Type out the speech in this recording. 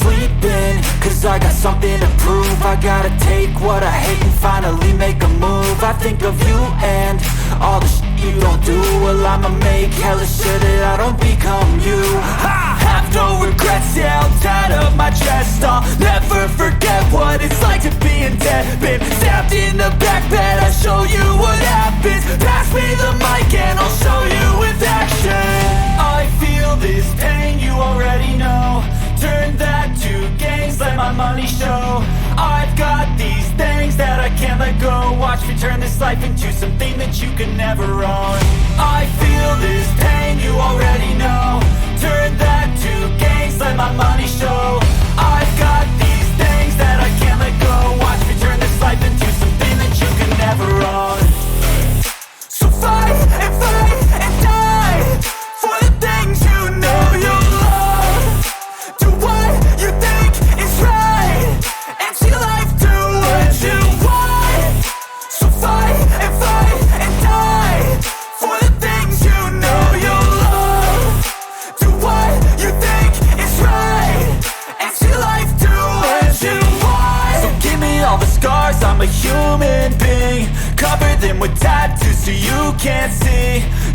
sleeping, cause I got something to prove. I gotta take what I hate and finally make a move. I think of you and all the shit you don't do. Well, I'ma make hella sure that I don't become you. I have no regrets, yeah, I'll tie up my chest. I'll never forget what it's like to be in debt. Been stabbed in the back bed, I'll show you what happens. Pass me the mic and I'll show you with action. I feel this pain, you already know. Turn that to gains, let my money show. I've got these things that I can't let go. Watch me turn this life into something that you can never own. I feel this pain, you already know. Turn that to gains, let my money show. I've got these things that I can't let go. Watch me turn this life into something that you can never own. So fight and die for the things you know you love. Do what you think is right and see life do what you want. So fight and die for the things you know you love. Do what you think is right and see life do what you want. So give me all the scars, I'm a human being. Cover them with tattoos so you can't see.